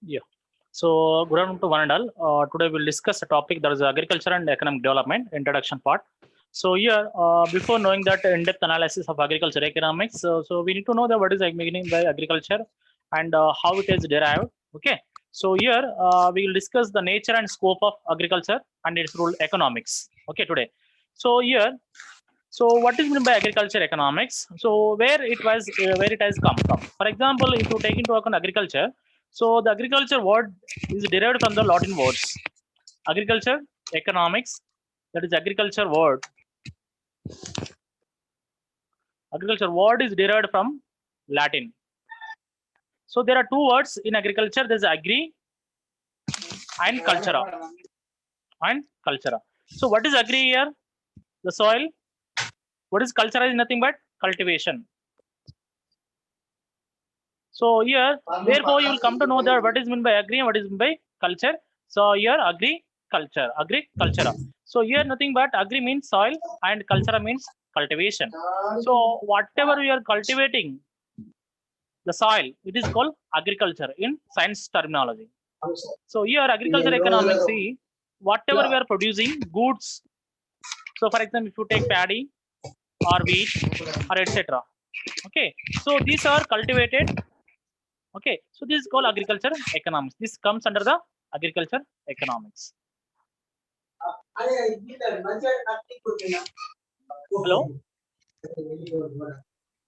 Yeah. So, good afternoon to one and all. Today we'll discuss a topic that is agriculture and economic development introduction part. So here, before knowing that in-depth analysis of agriculture economics, so we need to know that what is meaning by agriculture and how it is derived. Okay. So here we will discuss the nature and scope of agriculture and its role economics. Okay, today. So here, so what is meant by agriculture economics? So where it has come from. For example, if you take into account agriculture, so the agriculture word is derived from the Latin words. Agriculture economics, that is agriculture word. Agriculture word is derived from Latin. So there are two words in agriculture. There's agri and cultura. And cultura. So what is agri here? The soil. What is cultura is nothing but cultivation. So here, therefore, you will come to know that what is meant by agri and what is meant by culture. So here, agriculture. So here, nothing but agri means soil and culture means cultivation. So whatever we are cultivating, the soil, it is called agriculture in science terminology. So here, agriculture economics, see, whatever we are producing, goods. So for example, if you take paddy or wheat or etc. Okay, so these are cultivated. Okay, so this is called agriculture economics. This comes under the agriculture economics. Hello?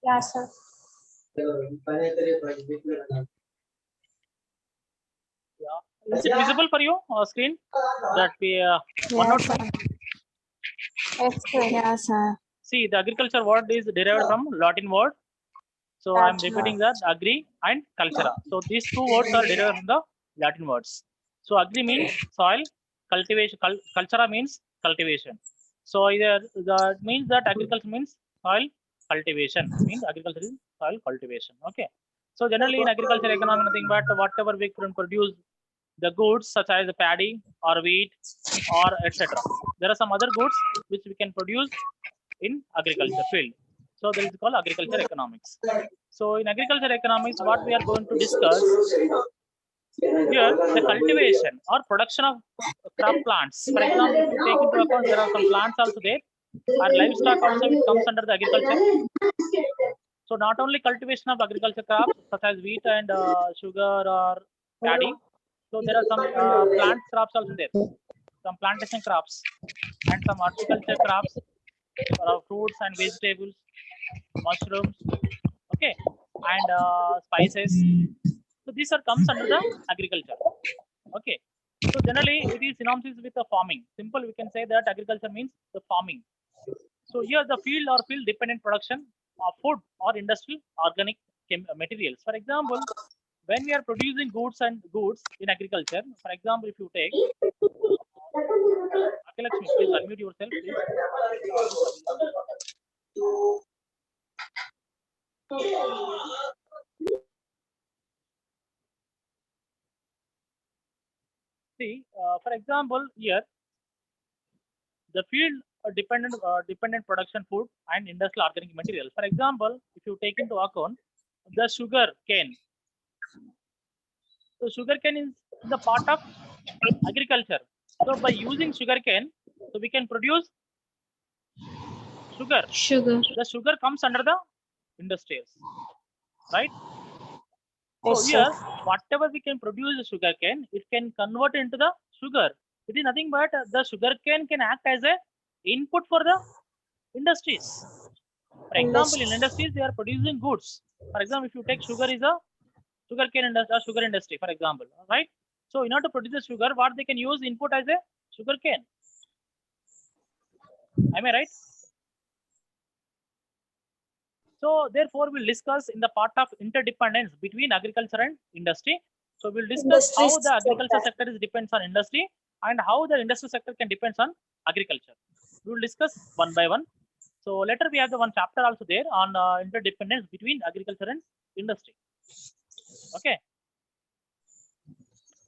Yeah, sir. Yeah. Is it visible for you on screen? That we one Yeah, or sir. two? Yes, sir. Yeah, sir. See, the agriculture word is derived from Latin word. So I'm That's repeating right. that agri and cultura. So these two words are derived from the Latin words. So agri means soil, cultivation, cultura means cultivation. So either that means that agriculture means soil cultivation, means agriculture is soil cultivation. Okay. So generally in agriculture economy, nothing but whatever we can produce the goods such as paddy or wheat or etc. There are some other goods which we can produce in agriculture field. So that is called agriculture economics. So in agriculture economics, what we are going to discuss here, the cultivation or production of crop plants. For example, if you take into account, there are some plants also there, or livestock also which comes under the agriculture. So not only cultivation of agriculture crops such as wheat and sugar or paddy. So there are some plant crops also there, some plantation crops and some horticulture crops, fruits and vegetables, mushrooms, okay, and spices. So these are comes under the agriculture. Okay. So generally it is synonymous with the farming. Simple, we can say that agriculture means the farming. So here the field or field dependent production of food or industrial organic materials. For example, when we are producing goods in agriculture, for example, if you take Akilakshmi, please unmute yourself, please. There are audios are visible. See, for example, here the field dependent production food and industrial organic materials. For example, if you take into account the sugar cane, so sugar cane is the part of agriculture. So by using sugar cane, so we can produce sugar. Sugar. The sugar comes under the industries, right? So Yes, sir. here, whatever we can produce the sugar cane, it can convert into the sugar. It is nothing but the sugar cane can act as a input for the industries. For example, in industries, they are producing goods. For example, if you take sugar is a sugar cane industry, sugar industry, for example, right? So in order to produce the sugar, what they can use input as a sugar cane. Am I right? So therefore, we'll discuss in the part of interdependence between agriculture and industry. So we'll discuss Industry how the agriculture sector. sector is depends on industry and how the industry sector can depends on agriculture. We will discuss one by one. So later we have the one chapter also there on interdependence between agriculture and industry. Okay.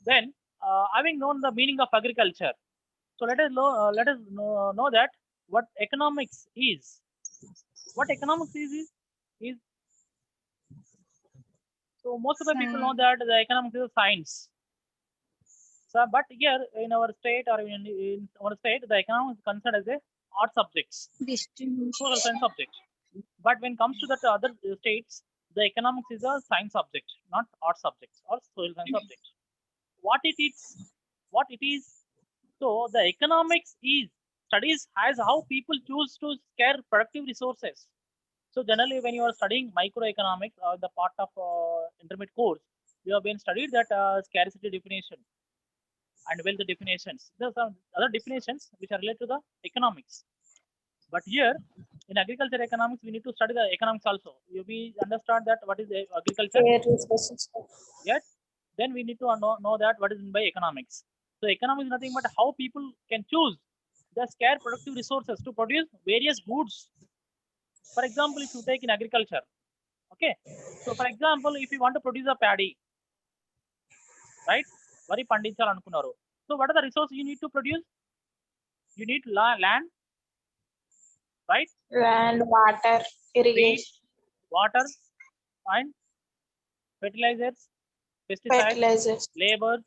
Then having known the meaning of agriculture, so let us know that what economics is. What economics is so most of the people know Science. that the economics is a science. So, but here in our state or in our state, the economics is considered as a art subjects, social science subject. But when it comes to that other states, the economics is a science subject, not art subject or social science subject. What it is. So the economics is studies as how people choose to scare productive resources. So generally, when you are studying microeconomics or the part of intermediate course, you have been studied that scarcity definition and wealth definitions. There are some other definitions which are related to the economics. But here in agriculture economics, we need to study the economics also. You be understand that what is agriculture. Yet, then we need to know that what is meant by economics. So economics is nothing but how people can choose the scarce productive resources to produce various goods. For example, if you take in agriculture, okay. So for example, if you want to produce a paddy, right? Vari pandinchalanunnaru. So what are the resources you need to produce? You need land, right? Land, water, irrigation, Seed, water, and fertilizers, pesticides, labor.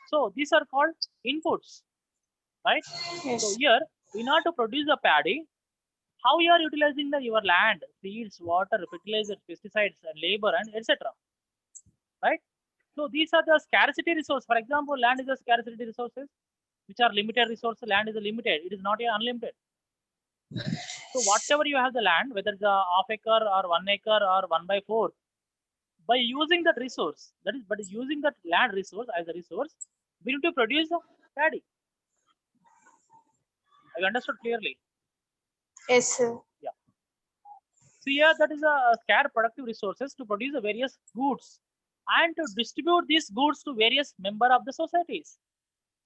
So these are called inputs, right? Yes. So here, in order to produce a paddy, how you are utilizing your land, seeds, water, fertilizers, pesticides, and labor, and etc. Right? So these are the scarcity resource. For example, land is a scarcity resources, which are limited resources. Land is a limited. It is not a unlimited. So whatever you have the land, whether it's a half acre or 1 acre or 1/4, by using that resource, but using that land resource as a resource, we need to produce a paddy. Have you understood clearly? Yes, sir. Yeah. So here that is a scarce productive resources to produce the various goods and to distribute these goods to various member of the societies.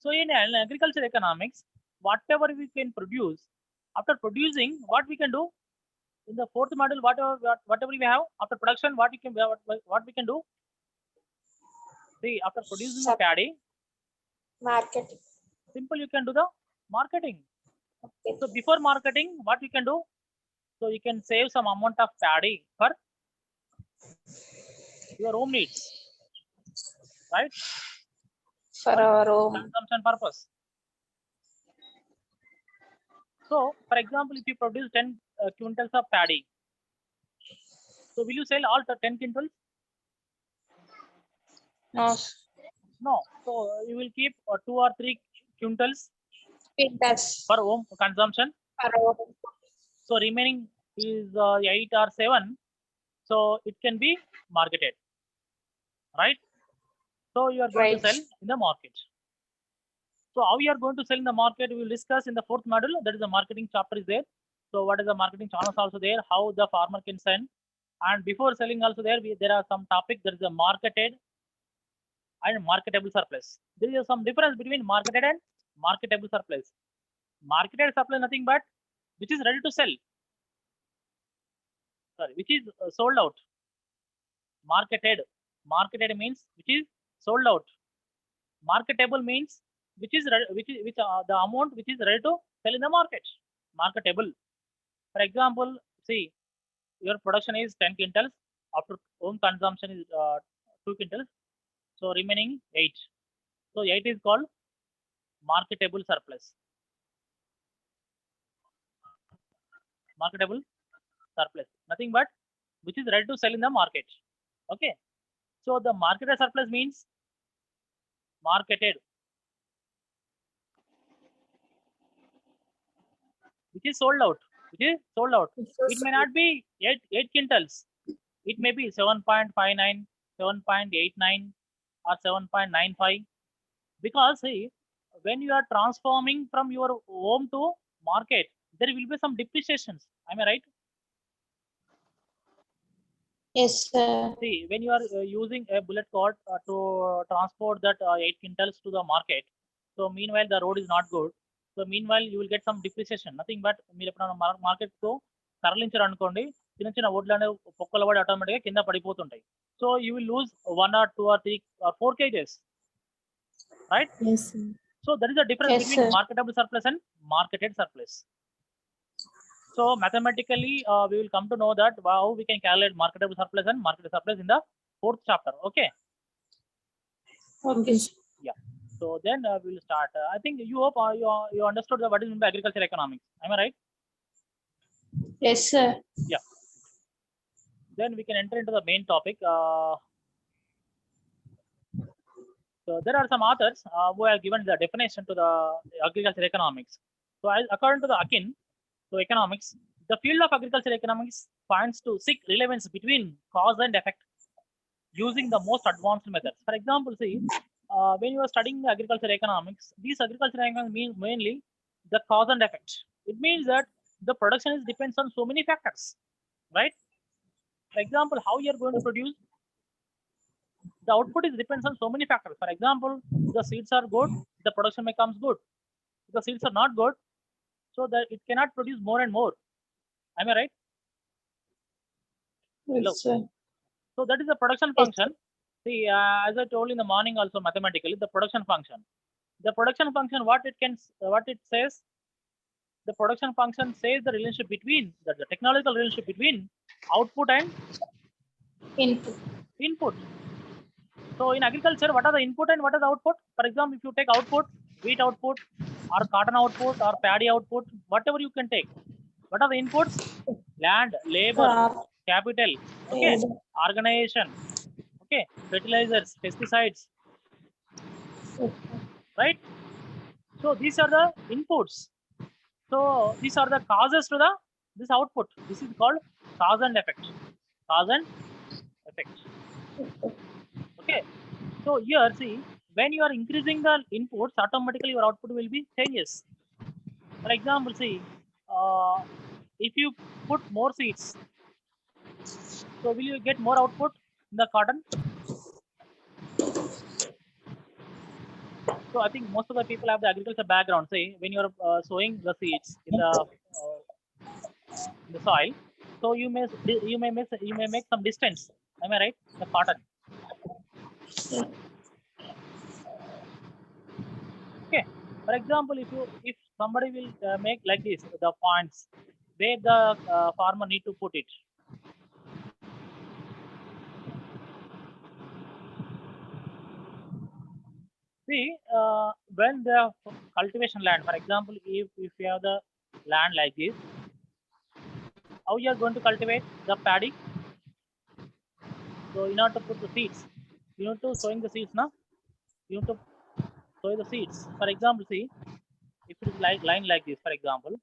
So in agriculture economics, whatever we can produce, after producing, what we can do in the fourth module, whatever we have after production, what we can do. See, after producing the paddy, Marketing. simple you can do the marketing. Okay. So before marketing, what we can do? So you can save some amount of paddy for your own needs, right? For our own consumption purpose. So, for example, if you produce 10 quintals of paddy, so will you sell all the 10 quintals? no No. So you will keep 2 or 3 quintals quintals for home consumption. for our own. So remaining is 8 or 7. So it can be marketed, right? So you are going to sell in the market. So how you are going to sell in the market, we will discuss in the fourth module. That is the marketing chapter is there. So what is the marketing channels also there? How the farmer can sell, and before selling also there are some topics. There is a marketed and marketable surplus. There is some difference between marketed and marketable surplus. Marketed surplus nothing but which is ready to sell. Sorry, which is sold out. Marketed means which is sold out. Marketable means which the amount which is ready to sell in the market. Marketable. For example, see, your production is 10 quintals. After home consumption is 2 quintals. So remaining 8. So 8 is called marketable surplus. Marketable surplus. Nothing but which is ready to sell in the market. Okay. So the marketed surplus means marketed, which is sold out. Which is sold out. It may not be 8 quintals. It may be 7.59, 7.89, or 7.95. Because see, when you are transforming from your home to market, there will be some depreciations. Am I right? Yes, sir. See, when you are using a bullet cart to transport that 8 quintals to the market, so meanwhile the road is not good. So meanwhile you will get some depreciation. Nothing but మీరు ఎప్పుడైనా market తో తరలించారు అనుకోండి, చిన్న చిన్న వడ్లు అనేవి పొక్కల పడి ఆటోమేటిక్గా కింద పడిపోతుంటాయి. So you will lose 1 or 2 or 3 or 4 kgs, right? Yes, sir. So there is a difference Yes, between sir. marketable surplus and marketed surplus. So mathematically, we will come to know that how we can calculate marketable surplus and marketed surplus in the fourth chapter. Okay. Okay. Yeah. So then we'll start. I think you hope you understood what is meant by agricultural economics. Am I right? Yes, sir. Yeah. Then we can enter into the main topic. So there are some authors who have given the definition to the agricultural economics. So according to the Akin, so economics, the field of agricultural economics finds to seek relevance between cause and effect using the most advanced methods. For example, see, when you are studying agricultural economics, these agricultural economics mean mainly the cause and effect. It means that the production is depends on so many factors, right? For example, how you are going to produce, the output is depends on so many factors. For example, the seeds are good, the production becomes good. If the seeds are not good, so that it cannot produce more and more. Am I right? Hello. Yes, sir. So that is the production Yes. function. See, as I told in the morning also mathematically, the production function. The production function, what it says, the production function says the relationship between the technological relationship between output and input. So in agriculture, what are the input and what are the output? For example, if you take output, wheat output, or cotton output, or paddy output, whatever you can take. What are the inputs? Land, labor, Crop. capital, okay, organization, okay, fertilizers, pesticides, right? So these are the inputs. So these are the causes to this output. This is called cause and effect. Cause and effect. Okay. So here, see, when you are increasing the inputs, automatically your output will be changes. For example, see, if you put more seeds, so will you get more output in the cotton? So I think most of the people have the agriculture background. Say when you're sowing the seeds in the soil, so you may make some distance. Am I right? The cotton. Okay. For example, if somebody will make like this, the points where the farmer need to put it. See, when the cultivation land, for example, if you have the land like this, how you are going to cultivate the paddy? So in order to put the seeds, you need to sowing the seeds now. You need to sow the seeds. For example, see, if it is like line like this, for example,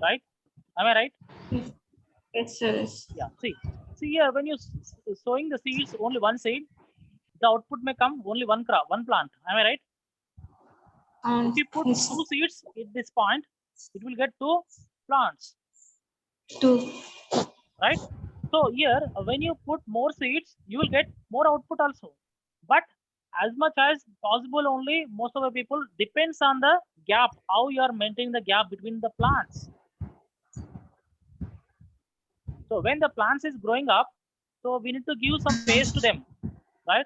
right? Am I right? Yes, sir. Yeah. See here when you sowing the seeds only one seed, the output may come only one crop, one plant. Am I right? If you put Yes, two seeds at this point, it will get two plants, two. right? So here, when you put more seeds, you will get more output also. But as much as possible, only most of the people depends on the gap, how you are maintaining the gap between the plants. So when the plants is growing up, so we need to give some space to them, right?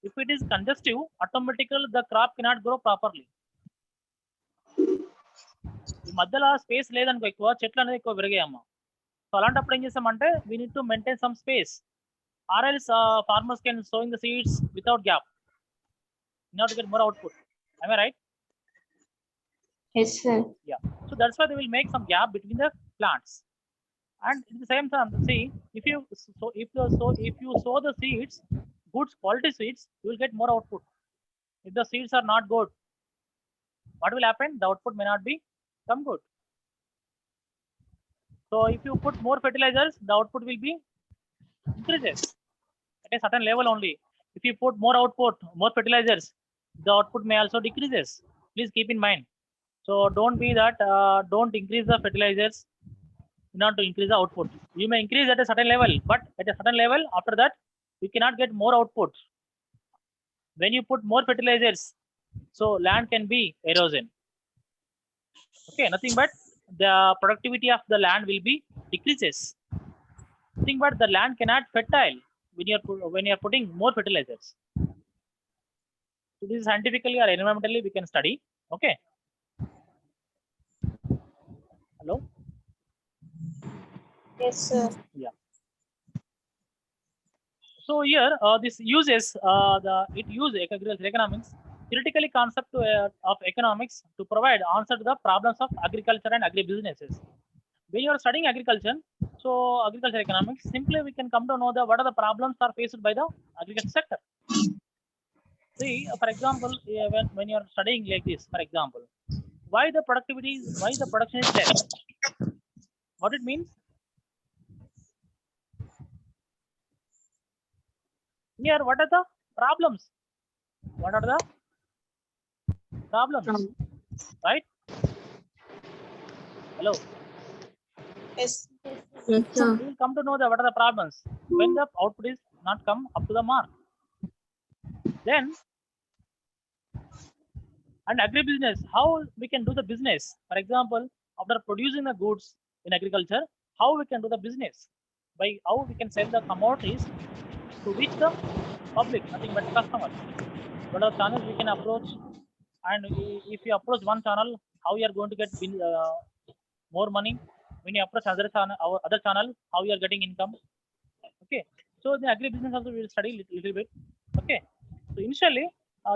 If it is congestive, automatically the crop cannot grow properly. ఈ మధ్యలో space లేదనుకో ఎక్కువ చెట్లు అనేది ఎక్కువ పెరిగాయమ్మ. So అలాంటప్పుడు ఏం చేస్తామంటే we need to maintain some space. Or else farmers can sowing the seeds without gap in order to get more output. Am I right? Yes, sir. Yeah. So that's why they will make some gap between the plants. And at the same time, see, if you sow the seeds, good quality seeds, you will get more output. If the seeds are not good, what will happen? The output may not be come good. So if you put more fertilizers, the output will be increases at a certain level only. If you put more output, more fertilizers, the output may also decreases. Please keep in mind. So don't be that don't increase the fertilizers in order to increase the output. You may increase at a certain level, but at a certain level after that you cannot get more output. When you put more fertilizers, so land can be erosion. Okay, nothing but the productivity of the land will be decreases. Nothing but the land cannot fertile when you're putting more fertilizers. So this is scientifically or environmentally we can study. Okay. Hello. Yes, sir. Yeah. So here, this uses it uses agricultural economics, theoretically concept of economics to provide answer to the problems of agriculture and agribusinesses. When you are studying agriculture, so agriculture economics, simply we can come to know what are the problems are faced by the agriculture sector. See, for example, when you are studying like this, for example, why the production is less? What it means? Here, what are the problems? What are the problems? Right? Hello. Yes. Yes, sir. We will come to know what are the problems when the output is not come up to the mark. Then, and agribusiness, how we can do the business? For example, after producing the goods in agriculture, how we can do the business? By how we can sell the commodities to reach the public, nothing but the customers. What are the channels we can approach? And if you approach one channel, how you are going to get more money? When you approach other channel, how you are getting income? Okay, so the agribusiness also we will study little bit. Okay, so initially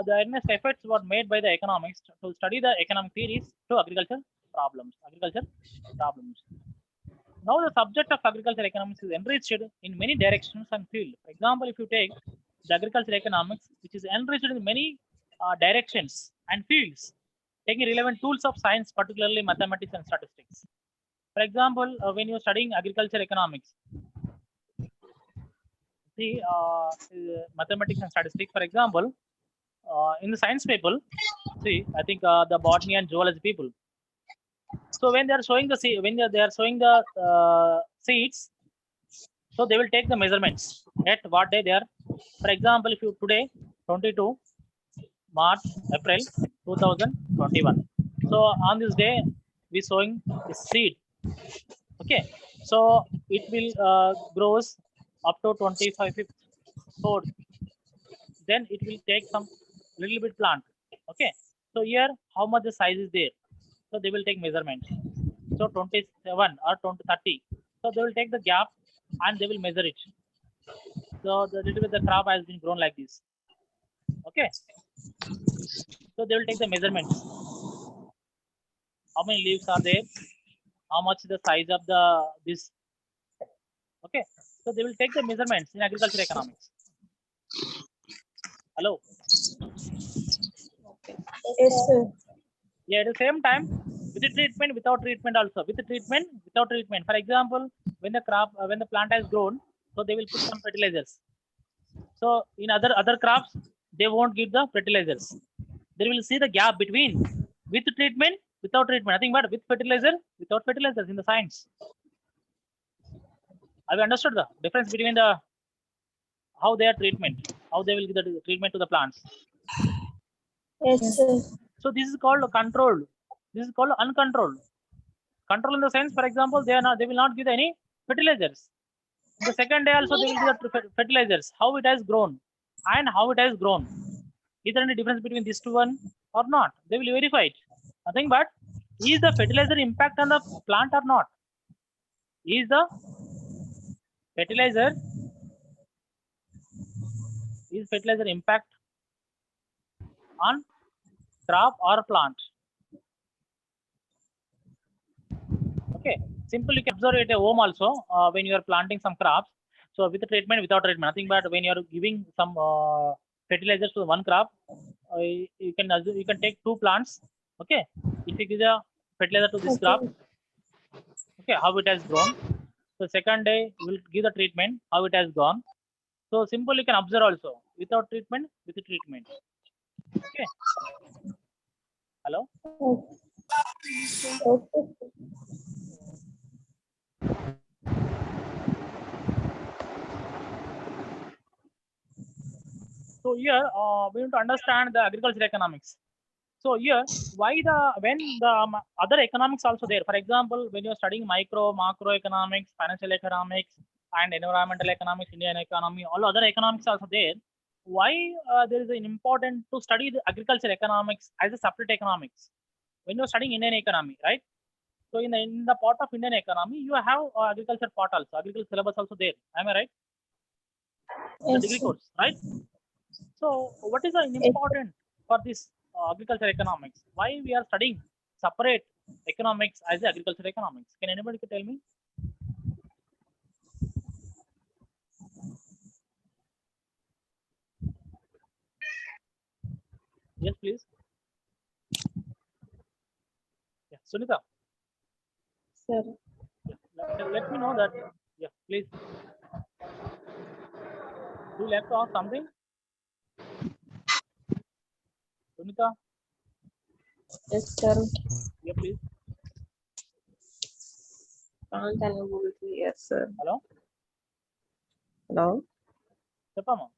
the earnest efforts were made by the economists to study the economic theories to agriculture problems. Now the subject of agriculture economics is enriched in many directions and fields. For example, if you take the agriculture economics, which is enriched in many directions and fields, taking relevant tools of science, particularly mathematics and statistics. For example, when you're studying agriculture economics, see mathematics and statistics. For example, in the science people, see, I think the botany and zoology people. So when they are showing the seeds, so they will take the measurements at what day they are. For example, if you today 22 March April 2021. So on this day we sowing the seed. Okay, so it will grows up to 25th. So then it will take some little bit plant. Okay, so here how much the size is there? So they will take measurements. So 27 or 30. So they will take the gap and they will measure it. So the little bit the crop has been grown like this. Okay, so they will take the measurements. How many leaves are there? How much is the size of this? Okay, so they will take the measurements in agriculture economics. Hello. Yes, sir. Yeah, at the same time, with the treatment, without treatment also. With the treatment, without treatment. For example, when the plant has grown, so they will put some fertilizers. So in other crops, they won't give the fertilizers. They will see the gap between with treatment, without treatment. Nothing but with fertilizer, without fertilizers in the science. Have you understood the difference between how they are treatment, how they will give the treatment to the plants? Yes, sir. So this is called controlled. This is called uncontrolled. Control in the sense, for example, they will not give any fertilizers. The second day also they will give the fertilizers. How it has grown and how it has grown. Is there any difference between these two one or not? They will verify it. Nothing but is the fertilizer impact on the plant or not? Is the fertilizer impact on crop or plant? Okay, simple you can observe it at home also when you are planting some crops. So with the treatment, without treatment, nothing but when you are giving some fertilizers to one crop, you can take two plants. Okay, if you give the fertilizer to this crop, okay, how it has grown. So second day you will give the treatment, how it has gone. So simple you can observe also, without treatment, with the treatment. Okay. Hello. Okay. So here we need to understand the agricultural economics. So here, when the other economics also there. For example, when you are studying macroeconomics, financial economics, and environmental economics, Indian economy, all other economics also there. Why there is an important to study the agriculture economics as a separate economics when you are studying Indian economy, right? So in the part of Indian economy, you have agriculture part also, agriculture syllabus also there. Am I right? the Yes, degree sir. course, right? So what is the important for this agriculture economics? Why we are studying separate economics as agriculture economics? Can anybody tell me? Yes, please. Yeah, Sunita. Sir. Yeah, let me know that. Yeah, please. Do you like to ask something, Sunita? Yes, sir. Yeah, please. Can't enable it. Yes, sir. Hello. Hello. Chepama.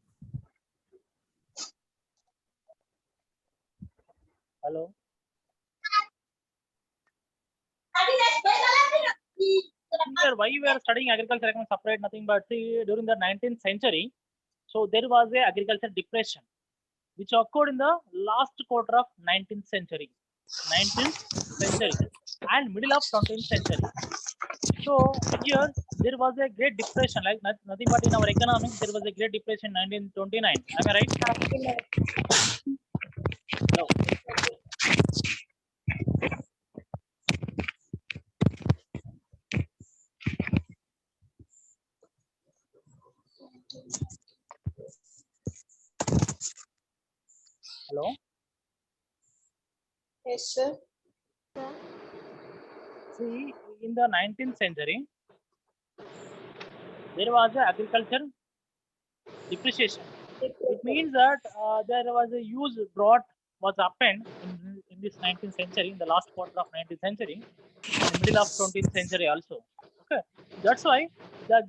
Hello. Here, why we are studying agriculture economics separate? Nothing but see, during the 19th century, so there was a agriculture depression, which occurred in the last quarter of 19th century, 19th century, and middle of 20th century. So here there was a great depression, like nothing but in our economics, there was a great depression in 1929. Am I right? Hello. Hello. Yes, sir. See, in the 19th century, there was a agriculture depreciation. It means that there was a huge drought was happened in this 19th century, in the last quarter of 19th century, and middle of 20th century also. Okay, that's why there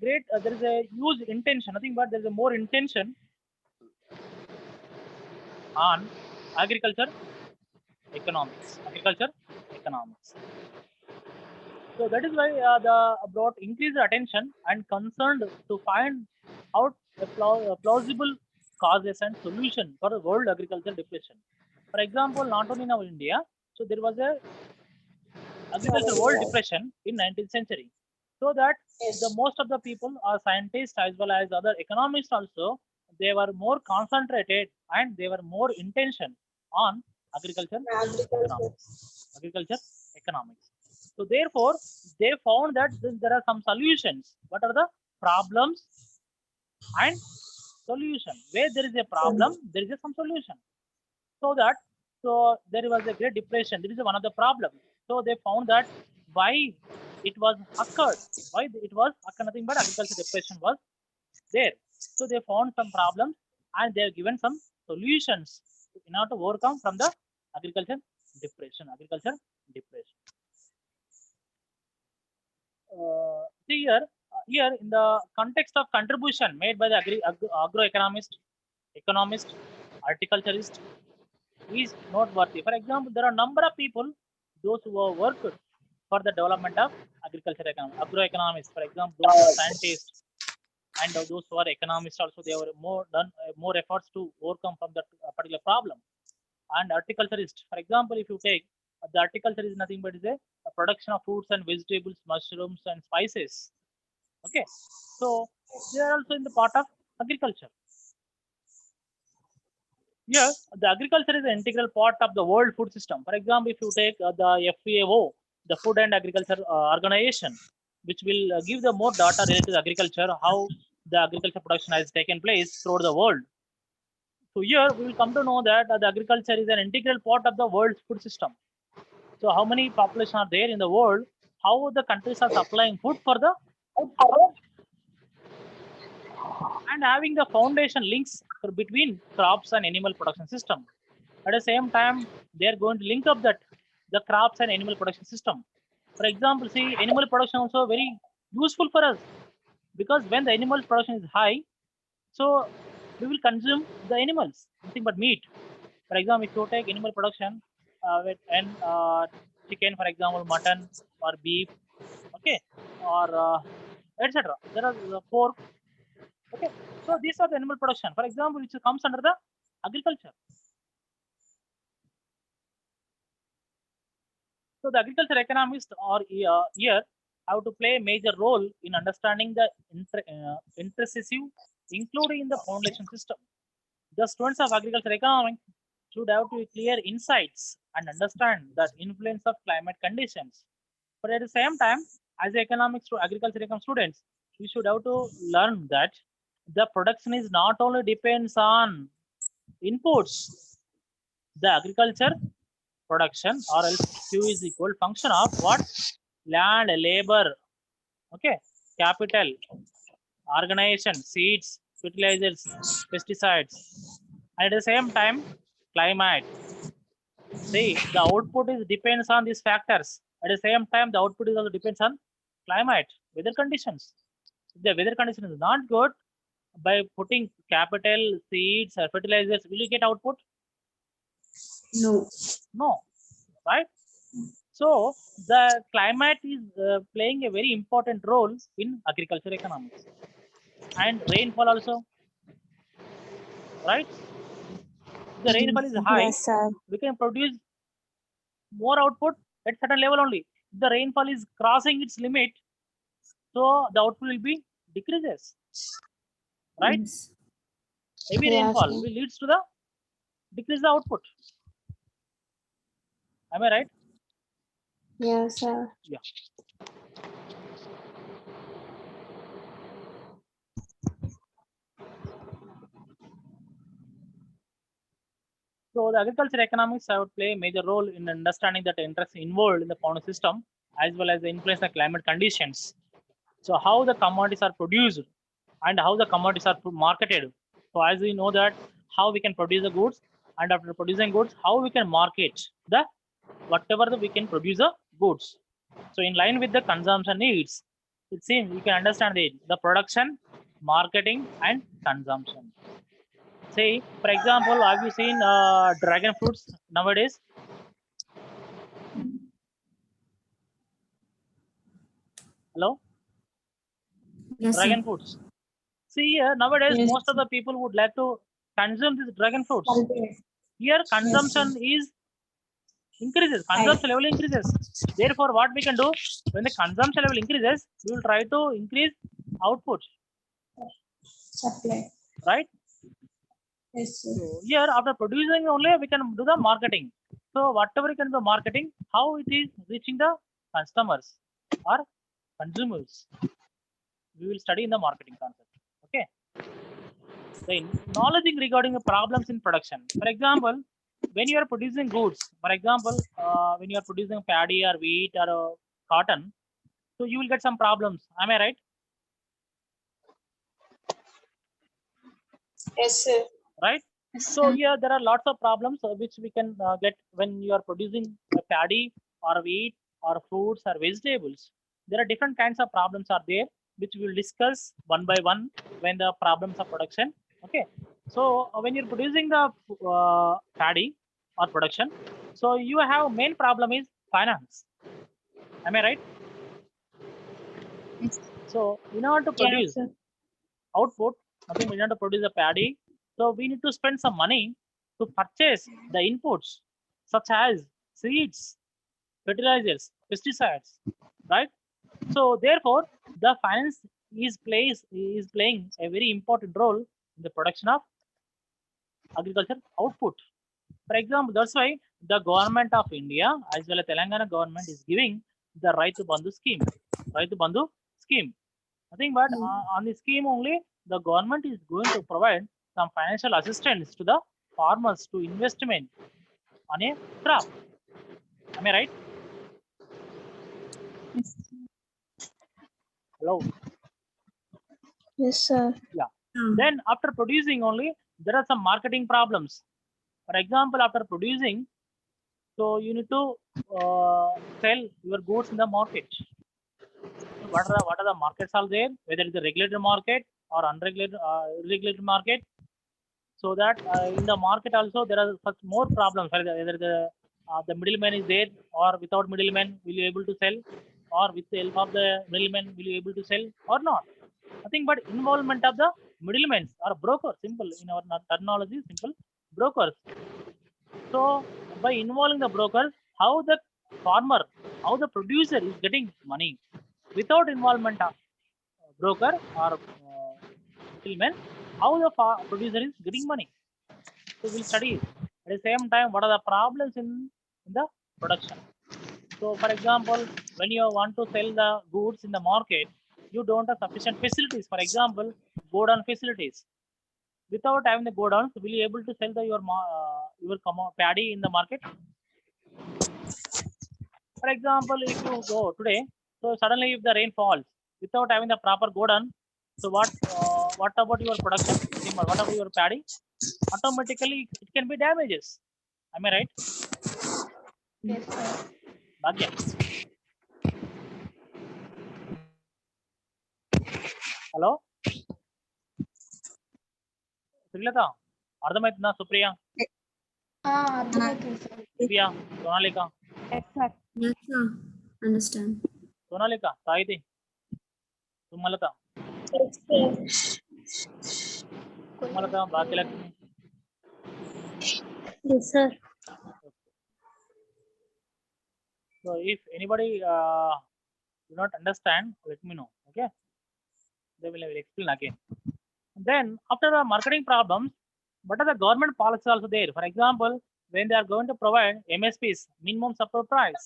is a huge intention. Nothing but there is a more intention on agriculture economics. Agriculture economics. So that is why the brought increased attention and concerned to find out a plausible causes and solution for the world agricultural depression. For example, not only in our India, so there was a agriculture world depression in 19th century. So that the Yes. most of the people are scientists as well as other economists also, they were more concentrated and they were more intention on agriculture Agriculture. economics. Agriculture economics. So therefore, they found that there are some solutions. What are the problems and solution? Where there is a problem, there is some solution. So that there was a great depression. This is one of the problems. So they found that why it was occurred, why it was occurred, nothing but agriculture depression was there. So they found some problems and they have given some solutions in order to overcome from the agriculture depression. Agriculture depression. Here in the context of contribution made by the agroeconomist, economist, horticulturist is noteworthy. For example, there are a number of people, those who have worked for the development of agriculture economy, agroeconomists, for example, those who are scientists and those who are economists also, they were more done more efforts to overcome from that particular problem. And horticulturist, for example, if you take the horticulture is nothing but is a production of fruits and vegetables, mushrooms and spices. Okay, so they are also in the part of agriculture. Here, the agriculture is an integral part of the world food system. For example, if you take the FAO, the Food and Agriculture Organization, which will give the more data related to agriculture, how the agriculture production has taken place throughout the world. So here we will come to know that the agriculture is an integral part of the world's food system. So how many population are there in the world? How the countries are supplying food for the and having the foundation links between crops and animal production system. At the same time, they are going to link up that the crops and animal production system. For example, see, animal production also very useful for us because when the animal production is high, so we will consume the animals, nothing but meat. For example, if you take animal production and chicken, for example, mutton or beef, okay, or etc. There are pork. Okay, so these are the animal production. For example, which comes under the agriculture. So the agriculture economists are here have to play a major role in understanding the intricacies including in the foundation system. The students of agriculture economics should have to clear insights and understand the influence of climate conditions. But at the same time, as economics to agriculture econ students, we should have to learn that the production is not only depends on inputs, the agriculture production or else Q is equal function of what? Land, labor, okay, capital, organization, seeds, fertilizers, pesticides, and at the same time, climate. See, the output is depends on these factors. At the same time, the output is also depends on climate, weather conditions. If the weather condition is not good, by putting capital, seeds, or fertilizers, will you get output? No. No, right? So the climate is playing a very important role in agriculture economics, and rainfall also, right? If the rainfall is high, Yes, sir. we can produce more output at certain level only. If the rainfall is crossing its limit, so the output will be decreases, right? Yes. Heavy Yes, rainfall sir. will leads to the decrease the output. Am I right? Yes, sir. Yeah. So the agriculture economics would play a major role in understanding that interest involved in the farming system as well as the influence of climate conditions. So how the commodities are produced and how the commodities are marketed. So as we know that how we can produce the goods, and after producing goods, how we can market the whatever we can produce the goods. So in line with the consumption needs, it seems you can understand the production, marketing, and consumption. Say, for example, have you seen dragon fruits nowadays? Hello, Yes, sir. dragon fruits. See here nowadays, Yes. most of the people would like to consume these dragon fruits. Cultivate. Here, Yes, consumption sir. is increases, consumption level increases. Therefore, what we can do when the consumption level increases, we will try to increase output, Supply. right? Yes, sir. So here, after producing only, we can do the marketing. So whatever we can do marketing, how it is reaching the customers or consumers, we will study in the marketing concept. Okay. The knowledge regarding the problems in production. For example, when you are producing goods, for example, when you are producing paddy or wheat or cotton, so you will get some problems. Am I right? Yes, sir. Right. So here there are lots of problems which we can get when you are producing paddy or wheat or fruits or vegetables. There are different kinds of problems are there which we will discuss one by one when the problems of production. Okay. So when you're producing the paddy or production, so you have main problem is finance. Am I right? So in order to Yes, produce sir. output, nothing we need to produce a paddy. So we need to spend some money to purchase the inputs such as seeds, fertilizers, pesticides, right? So therefore, the finance is playing a very important role in the production of agriculture output. For example, that's why the government of India as well as Telangana government is giving the Raitu Bandhu scheme. Raitu Bandhu scheme. Nothing but on the scheme only, the government is going to provide some financial assistance to the farmers to investment on a crop. Am I right? Hello. Yes, sir. Yeah. Then after producing only, there are some marketing problems. For example, after producing, so you need to sell your goods in the market. So what are the markets are there? Whether it's a regulated market or unregulated irregulated market. So that in the market also there are such more problems. Whether the middleman is there or without middleman, will you able to sell, or with the help of the middleman, will you able to sell or not? Nothing but involvement of the middlemen or broker. Simple in our terminology, simple brokers. So by involving the broker, how the farmer, how the producer is getting money without involvement of broker or middleman, how the producer is getting money. So we'll study it. At the same time, what are the problems in the production? So for example, when you want to sell the goods in the market, you don't have sufficient facilities. For example, godown facilities. Without having the godowns, will you able to sell your paddy in the market? For example, if you go today, so suddenly if the rain falls without having the proper godown, so what about your production? What about your paddy? Automatically it can be damages. Am I right? Yes, sir. Bhagya. Hello? Srilata, అర్థమవుతుందా సుప్రియ, అర్థమవుతుంది sir. Divya, Sonalika, Yes, sir. Yes, sir. Understand. Sonalika, Saithi, Sumalatha, Sumalatha, Bhagyalakshmi. Yes, sir. So if anybody do not understand, let me know. Okay, they will explain again. Then after the marketing problems, what are the government policies also there? For example, when they are going to provide MSPs, minimum supply price,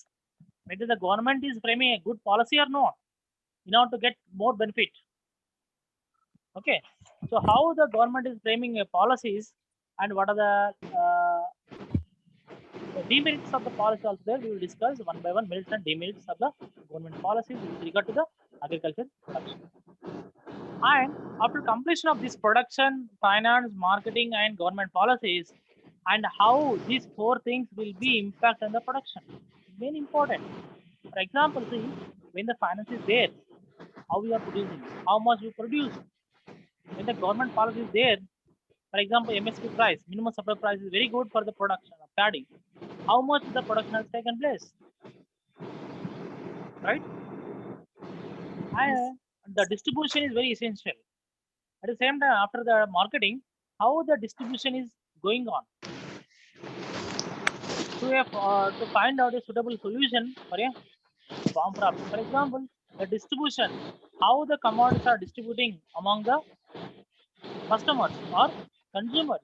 whether the government is framing a good policy or not in order to get more benefit. Okay, so how the government is framing a policies and what are the demerits of the policy also there. We will discuss one by one merits and demerits of the government policies with regard to the agriculture production. And after completion of this production, finance, marketing, and government policies, and how these four things will be impact on the production, very important. For example, see, when the finance is there, how we are producing, how much we produce. When the government policy is there, for example, MSP price, minimum supply price, is very good for the production of paddy. How much the production has taken place, right? And the distribution is very essential. At the same time, after the marketing, how the distribution is going on. To find out a suitable solution for a farm problem. For example, the distribution, how the commodities are distributing among the customers or consumers.